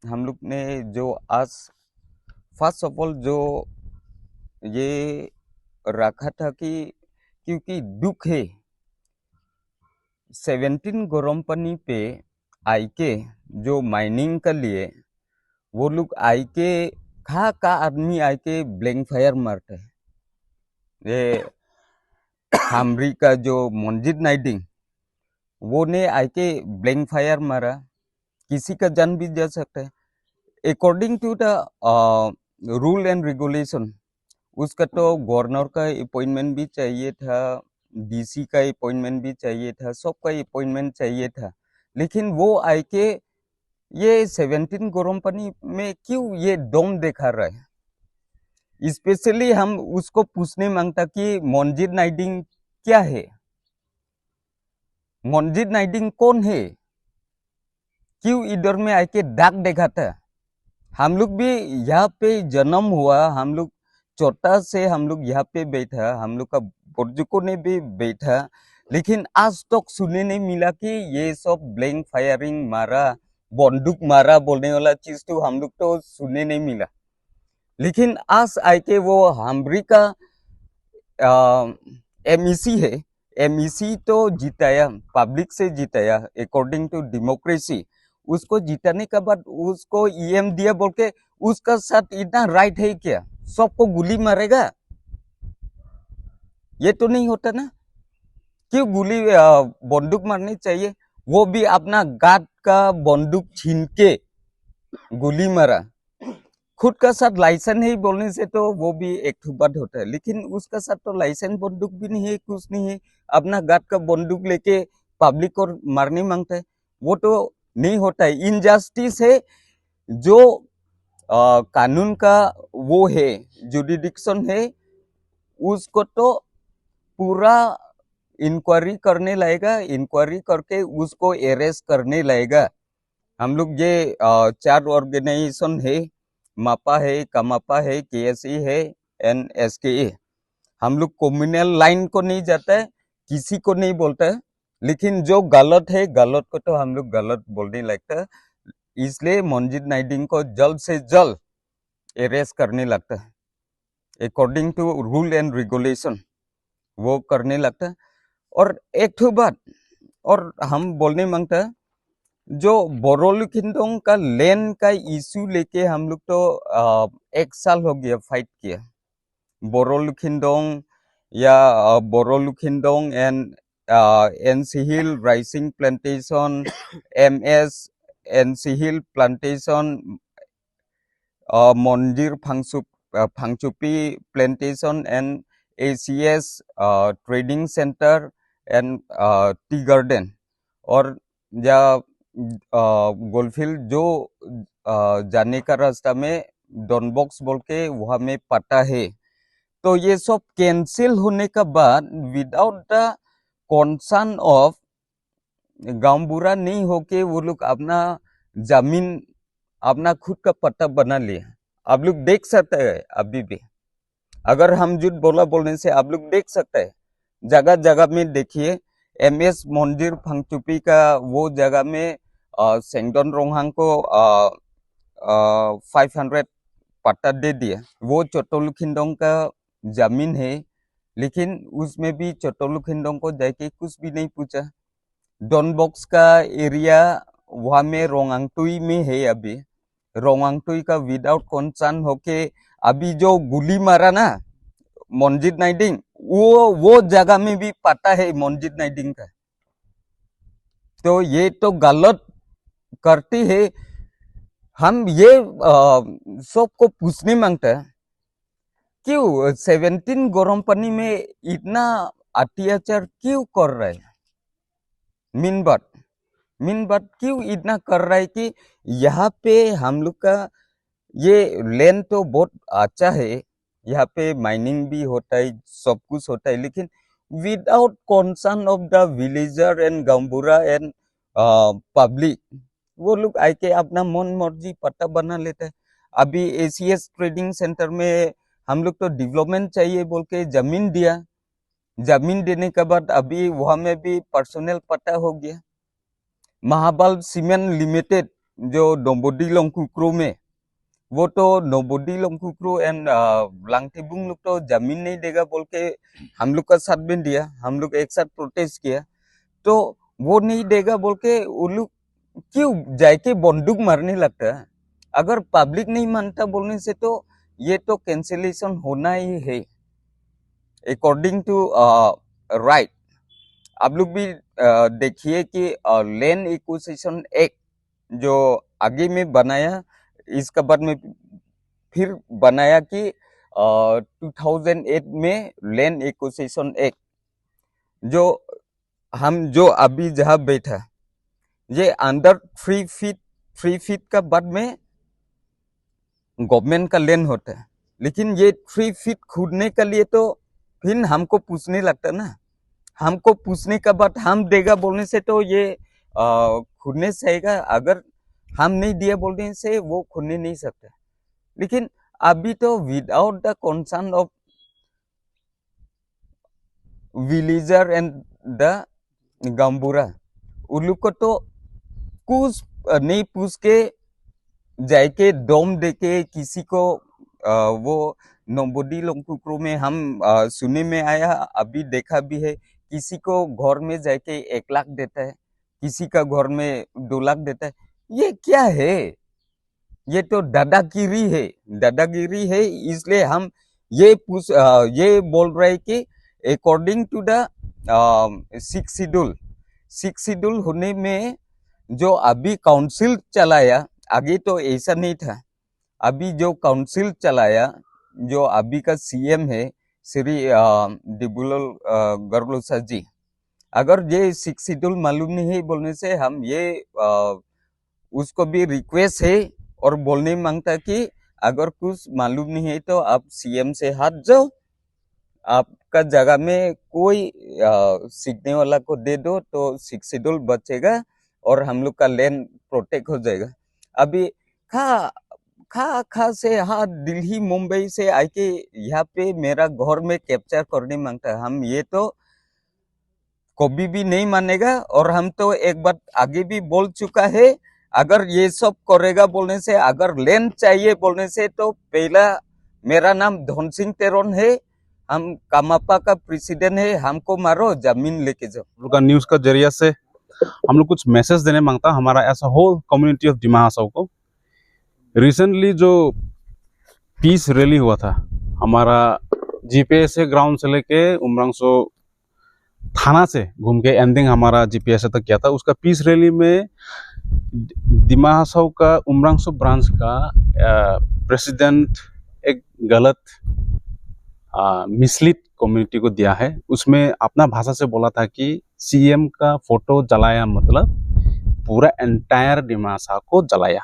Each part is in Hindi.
हम लोग ने जो आज फर्स्ट ऑफ ऑल जो ये रखा था कि क्योंकि दुख है 17 गरम पानी पे आई के जो माइनिंग के लिए वो लोग आई के खा का आदमी आई के ब्लैंक फायर मारते हैं। ये हामरी का जो मंजिद नाइडिंग वो ने आई के ब्लैंक फायर मारा, किसी का जान भी जा सकता है। According to the rule and regulation उसका तो गवर्नर का अपॉइंटमेंट भी चाहिए था, डीसी का अपॉइंटमेंट भी चाहिए था, सबका अपॉइंटमेंट चाहिए था, लेकिन वो आई के ये 17 गरम पानी में क्यों ये दम दिखा रहा है। स्पेशली हम उसको पूछने मांगता कि मंजिद नाइडिंग क्या है, मंजिद नाइडिंग कौन है, क्यों इधर में आके दाग दिखाता। हम लोग भी यहाँ पे जन्म हुआ, हम लोग छोटा से हम लोग यहाँ पे बैठा, हम लोग का बुजुर्गों ने भी बैठा, लेकिन आज तक सुनने नहीं मिला कि ये सब ब्लैंक फायरिंग मारा, बंदूक मारा बोलने वाला चीज तो हम लोग तो सुनने नहीं मिला। लेकिन आज आके वो हामरी का एमईसी है, एमईसी तो जिताया, पब्लिक से जिताया अकॉर्डिंग टू डेमोक्रेसी। उसको जिताने के बाद उसको ईएम दिया बोल के उसका साथ इतना राइट है क्या सबको गोली मारेगा? ये तो नहीं होता ना। क्यों गोली बंदूक मारनी चाहिए? वो भी अपना गार्ड का बंदूक छीन के गोली मारा। खुद का साथ लाइसेंस है बोलने से तो वो भी एक बात होता है, लेकिन उसका साथ तो लाइसेंस बंदूक भी नहीं है, कुछ नहीं है, अपना गार्ड का बंदूक लेके पब्लिक को मारने मांगता है। वो तो नहीं होता है, इनजस्टिस है। जो कानून का वो है, जुडिडिक्शन है, उसको तो पूरा इंक्वायरी करने लगेगा, इंक्वायरी करके उसको अरेस्ट करने लगेगा। हम लोग ये 4 ऑर्गेनाइजेशन है, मापा है, कमापा है, केएसई है, एनएसके। हम लोग कम्युनल लाइन को नहीं जाता है, किसी को नहीं बोलता है, लेकिन जो गलत है गलत को तो हम लोग गलत बोलने लगता है। इसलिए मंजिद नाइडिंग को जल्द से जल्द अरेस्ट करने लगता है according to rule and regulation, वो करने लगता है। और एक ठो बात और हम बोलने मांगता है, जो बोरोलुखिंडोंग का लैंड का इशू लेके हम लोग तो 1 साल हो गया फाइट किया। बोरोलुखिंडोंग या Borolukhindong and NC hill rising plantation, MS NC hill plantation, Manjir Phangchupi plantation and ACS trading centre and tea garden, और या गोलफील्ड जो जाने का रास्ता में डॉनबॉक्स बोल के वहां में पता है। तो ये सब कैंसिल होने के बाद विदाउट द कंसर्न ऑफ गांव बुरा नहीं होके वो लोग अपना जमीन अपना खुद का पट्टा बना लिया। आप लोग देख सकते हैं अभी भी, अगर हम झूठ बोला बोलने से आप लोग देख सकते हैं, जगह जगह में देखिए। एमएस मंदिर फंगचुपी का वो जगह में सेंगडन रोंगहांग को 500 पट्टा दे दिया। वो चोटोलुखिंडोंग का जमीन है, लेकिन उसमें भी चोटोलुखिंडोंग को जाके कुछ भी नहीं पूछा। डॉनबॉक्स का एरिया वहां में रोंगांगटुई में है। अभी रोंगांगटुई का विदाउट कंसर्न होके अभी जो गोली मारा ना मंजिद नाइडिंग, वो जगह में भी पता है मंजिद नाइडिंग का। तो ये तो गलत करती है। हम ये सबको पूछने मांगता है, क्यों 17 गरम पानी में इतना अत्याचार क्यों कर रहे हैं? मीन बात क्यों इतना कर रहा है कि यहाँ पे हम लोग का ये लैंड तो बहुत अच्छा है, यहाँ पे माइनिंग भी होता है, सब कुछ होता है, लेकिन without concern of the villager and गांवबुरा एंड पब्लिक, वो लोग आके अपना मन मर्जी पट्टा बना लेते हैं। अभी एसीएस ट्रेडिंग सेंटर में हम लोग तो डेवलपमेंट चाहिए बोल के जमीन दिया, जमीन देने के बाद अभी वहां में भी पर्सनल पट्टा हो गया। महाबल सीमेंट लिमिटेड जो नोबोडी लोंगकुक्रू में, वो तो नोबोडी लोंगकुक्रू एंड लांगथिबुंग लोग तो जमीन नहीं देगा बोल के हम लोग का साथ में दिया, हम लोग एक साथ प्रोटेस्ट किया, तो वो नहीं देगा बोल के वो लोग क्यों जाके बंदूक मारने लगता है? अगर पब्लिक नहीं मानता बोलने से तो ये तो कैंसिलेशन होना ही है अकॉर्डिंग टू राइट। आप लोग भी देखिए कि लैंड एक्विजिशन एक्ट जो आगे में बनाया, इसका बाद में फिर बनाया कि 2008 में लैंड एक्विजिशन एक्ट, जो हम जो अभी जहाँ बैठा ये अंडर 3 फीट का बाद में गवर्नमेंट का लैंड होता है, लेकिन ये 3 फीट खोदने के लिए तो फिर हमको पूछने लगता ना, हमको पूछने का बाद हम देगा बोलने से तो ये खोदने सहेगा, अगर हम नहीं दिया बोलने से वो खोदने नहीं सकता। लेकिन अभी तो without the concern of villager and the गंबुरा, उन लोग को तो कुछ नहीं पूछ के जाके दम देके किसी को वो नोबोडी लोंगकुक्रू में हम सुनने में आया, अभी देखा भी है, किसी को घर में जाके 1 लाख देता है, किसी का घर में 2 लाख देता है। ये क्या है? ये तो दादागिरी है, दादागिरी है। इसलिए हम ये बोल रहे हैं कि अकॉर्डिंग टू द 6 शेड्यूल होने में जो अभी काउंसिल चलाया, आगे तो ऐसा नहीं था, अभी जो काउंसिल चलाया, जो अभी का सीएम है श्री दिबुलाल गरलोसा जी, अगर ये 6 शेड्यूल मालूम नहीं है बोलने से हम ये उसको भी रिक्वेस्ट है और बोलने मांगता कि अगर कुछ मालूम नहीं है तो आप सीएम से हाथ जाओ, आपका जगह में कोई सीखने वाला को दे दो तो 6 शेड्यूल बचेगा और हम लोग का लैंड प्रोटेक्ट हो जाएगा। अभी खा से हाँ दिल्ली मुंबई से आके यहाँ पे मेरा घर में कैप्चर करने मांगता है, हम ये तो कभी भी नहीं मानेगा। और हम तो एक बार आगे भी बोल चुका है, अगर ये सब करेगा बोलने से, अगर लैंड चाहिए बोलने से तो पहला मेरा नाम धन सिंह तेरोन है, हम कामापा का प्रेसिडेंट है, हमको मारो जमीन लेके जाओ। न्यूज का जरिया से हम लोग कुछ मैसेज देने मांगता हमारा ऐसा whole community of Dima Hasao को। रिसेंटली जो पीस रैली हुआ था हमारा जीपीएसए ग्राउंड से लेके उमरांगसो थाना से घूम के एंडिंग हमारा जीपीएसए तक किया था, उसका पीस रैली में डिमा हासाओ का उमरांगसो ब्रांच का प्रेसिडेंट एक गलत मिसलीड कम्युनिटी को दिया है। उसमें अपना भाषा से बोला था कि सीएम का फोटो जलाया मतलब पूरा एंटायर डिमा हासाओ को जलाया।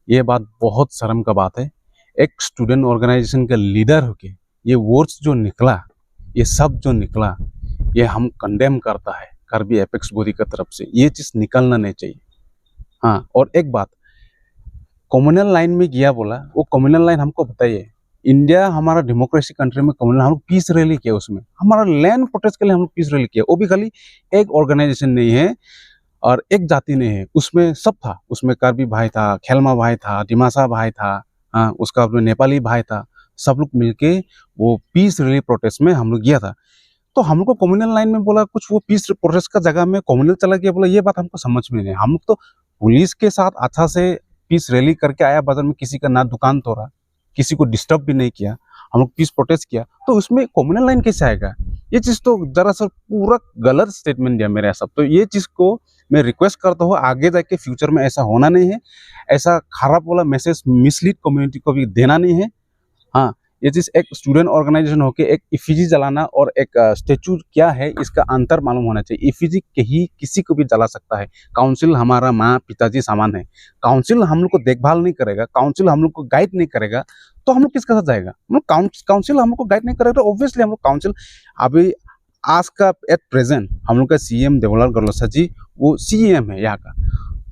ये बात बहुत शर्म का बात है। एक स्टूडेंट ऑर्गेनाइजेशन का लीडर होके ये वर्ड्स जो निकला, ये सब जो निकला, ये हम कंडेम करता है कार्बी एपेक्स बॉडी की तरफ से, ये चीज़ निकलना नहीं चाहिए। हाँ, और एक बात, कम्युनल लाइन में गया बोला, वो कम्युनल लाइन हमको बताइए, इंडिया हमारा डेमोक्रेसी कंट्री में कम्युनल, हम लोग पीस रैली किया, उसमें हमारा लैंड प्रोटेस्ट के लिए हम लोग पीस रैली किया, वो भी खाली एक ऑर्गेनाइजेशन नहीं है और एक जाति नहीं है, उसमें सब था, उसमें कार्बी भाई था, खेलमा भाई था, डिमासा भाई था, हाँ, उसका नेपाली भाई था, सब लोग मिलके वो पीस रैली प्रोटेस्ट में हम लोग गया था। तो हम लोग को कम्युनल लाइन में बोला कुछ, वो पीस प्रोटेस्ट का जगह में कम्युनल चला गया बोला, ये बात हमको समझ में नहीं। हम लोग तो पुलिस के साथ अच्छा से पीस रैली करके आया, बाजार में किसी का ना दुकान तोड़ा, किसी को डिस्टर्ब भी नहीं किया, हम लोग पीस प्रोटेस्ट किया, तो उसमें कम्युनल लाइन कैसे आएगा? ये चीज़ तो दरअसल पूरा गलत स्टेटमेंट दिया मेरे हिसाब। तो ये चीज़ को मैं रिक्वेस्ट करता हूँ आगे जाके फ्यूचर में ऐसा होना नहीं है, ऐसा खराब वाला मैसेज मिसलीड कम्युनिटी को भी देना नहीं है। हाँ, ये चीज़ एक स्टूडेंट ऑर्गेनाइजेशन होके एक इफिजी जलाना और एक स्टेचू क्या है इसका अंतर मालूम होना चाहिए। इफिजी ही किसी को भी जला सकता है। काउंसिल हमारा माँ पिताजी सामान है, काउंसिल हम लोग को देखभाल नहीं करेगा, काउंसिल हम लोग को गाइड नहीं करेगा, तो हम लोग किसके साथ जाएगा? हम लोग काउंसिल हम लोग को गाइड नहीं करेगा, तो ऑब्वियसली हम लोग काउंसिल अभी आज का एट प्रेजेंट हम लोग का सीएम दिबुलाल गरलोसा जी वो सीएम है यहाँ का,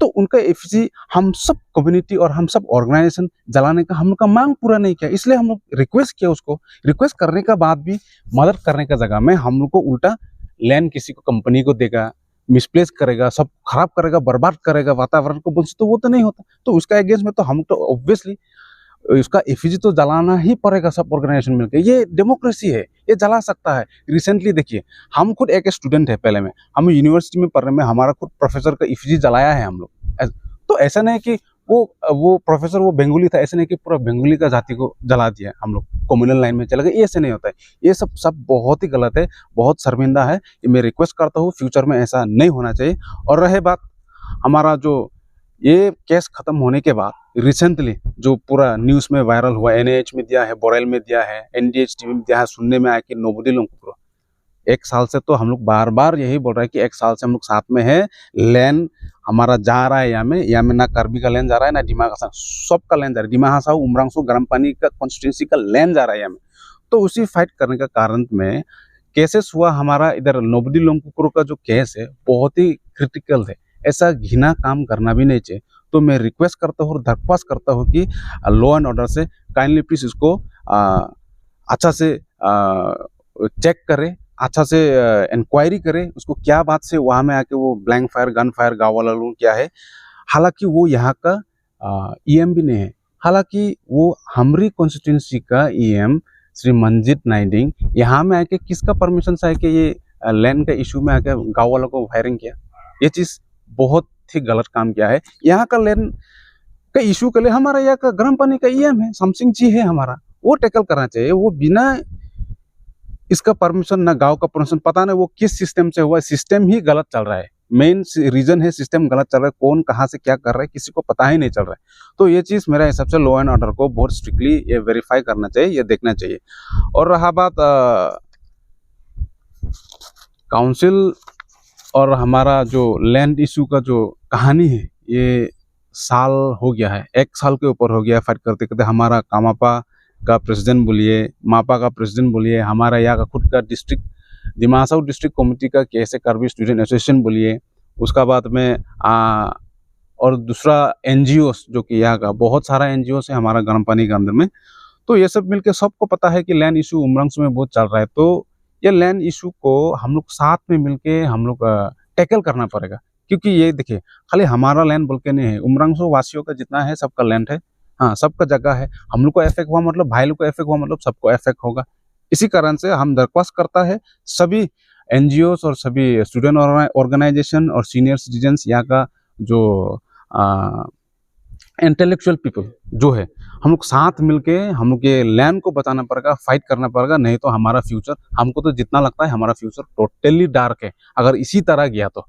तो उनका एफिजी हम सब कम्युनिटी और हम सब ऑर्गेनाइजेशन जलाने का हम लोग का मांग पूरा नहीं किया, इसलिए हम लोग रिक्वेस्ट किया। उसको रिक्वेस्ट करने का बाद भी मदद करने का जगह में हम लोग को उल्टा लैंड किसी को कंपनी को देगा, मिसप्लेस करेगा, सब खराब करेगा, बर्बाद करेगा वातावरण को, बोलते तो वो तो नहीं होता। तो उसका अगेंस्ट में तो हम तो ऑब्वियसली उसका एफिजी तो जलाना ही पड़ेगा, सब ऑर्गेनाइजेशन मिलकर। ये डेमोक्रेसी है, ये जला सकता है। रिसेंटली देखिए, हम खुद एक स्टूडेंट है, पहले में हम यूनिवर्सिटी में पढ़ने में हमारा खुद प्रोफेसर का एफिजी जलाया है हम लोग। तो ऐसा नहीं कि वो प्रोफेसर वो बंगाली था, ऐसा नहीं कि पूरा बंगाली का जाति को जला दिया हम लोग, कम्युनल लाइन में चला गया, ये ऐसे नहीं होता है। ये सब बहुत ही गलत है, बहुत शर्मिंदा है। ये मैं रिक्वेस्ट करता हूँ फ्यूचर में ऐसा नहीं होना चाहिए। और रहे बात हमारा जो ये केस खत्म होने के बाद रिसेंटली जो पूरा न्यूज़ में वायरल हुआ, एनएच में दिया है, बोरेल में दिया है, एनडीएच टीवी में दिया है, सुनने में आया कि नोबडी लोग 1 साल से तो हम लोग बार बार यही बोल रहे हैं कि 1 साल से हम लोग साथ में है। लैंड हमारा जा रहा है यहाँ में ना कार्बी का लैंड जा रहा है, ना डिमा हासाओ, सबका लैंड जा रहा है। डिमा हासाओ, उमरांसो, गर्म पानी का कॉन्स्टिट्यूंसी का लैंड जा रहा है यहाँ में। तो उसी फाइट करने का कारण में केसेस हुआ हमारा इधर नोबडी लोंगकुकुरो का जो केस है बहुत ही क्रिटिकल है। ऐसा घिना काम करना भी नहीं चाहिए। तो मैं रिक्वेस्ट करता हूँ और दरख्वास्त करता हूँ कि लॉ एंड ऑर्डर से काइंडली प्लीज इसको अच्छा से चेक करें, अच्छा से इंक्वायरी करें, उसको क्या बात से वहाँ में आके वो ब्लैंक फायर, गन फायर, गाँव वाला लोग क्या है। हालांकि वो यहाँ का ईएम भी नहीं है, हालांकि वो हमरी कॉन्स्टिट्यूंसी का ईएम श्री मंजीत नाइडिंग यहाँ में आके किसका परमिशन से आके ये लैंड का इशू में आके गाँव वालों को फायरिंग किया। ये चीज़ बहुत ही गलत काम किया है। यहाँ का लैंड का इशू के लिए हमारा यहाँ का गर्म पानी का ईएम है, समसिंग जी है हमारा, वो टैकल करना चाहिए। वो बिना इसका परमिशन, ना गांव का परमिशन, पता नहीं वो किस सिस्टम से हुआ, सिस्टम ही गलत चल रहा है। मेन रीजन है सिस्टम गलत चल रहा है, कौन कहाँ से क्या कर रहा है किसी को पता ही नहीं चल रहा है। तो ये चीज़ मेरा हिसाब से लॉ एंड ऑर्डर को बहुत स्ट्रिक्टली ये वेरीफाई करना चाहिए, ये देखना चाहिए। और रहा बात काउंसिल और हमारा जो लैंड इशू का जो कहानी है, ये साल हो गया है, 1 साल के ऊपर हो गया फाइट करते करते। हमारा कामापा का प्रेसिडेंट बोलिए, मापा का प्रेसिडेंट बोलिए, हमारा यहाँ का खुद का डिस्ट्रिक्ट दिमा हासाओ डिस्ट्रिक्ट कमेटी का केएसए कार्बी स्टूडेंट एसोसिएशन बोलिए, उसका बाद में और दूसरा एनजीओस जो कि यहाँ का बहुत सारा एनजीओस है हमारा गर्म पानी के अंदर में। तो ये सब मिलके सबको पता है कि लैंड इशू उमरंग में बहुत चल रहा है। तो ये लैंड इशू को हम लोग साथ में मिलके हम लोग टैकल करना पड़ेगा। क्योंकि ये देखिए, खाली हमारा लैंड बोल के नहीं है, उमरंग वासियों का जितना है सबका लैंड है, हाँ सबका जगह है। हम लोग को इफेक्ट हुआ मतलब भाई लोग को इफेक्ट हुआ मतलब सबको इफेक्ट होगा। इसी कारण से हम दरख्वास्त करता है सभी एनजीओस और सभी स्टूडेंट ऑर्गेनाइजेशन और सीनियर सिटीजन्स, यहाँ का जो इंटेलेक्चुअल पीपल जो है, हम लोग साथ मिलके हम लोग के लैंड को बचाना पड़ेगा, फाइट करना पड़ेगा। नहीं तो हमारा फ्यूचर, हमको तो जितना लगता है हमारा फ्यूचर टोटली डार्क है अगर इसी तरह गया तो।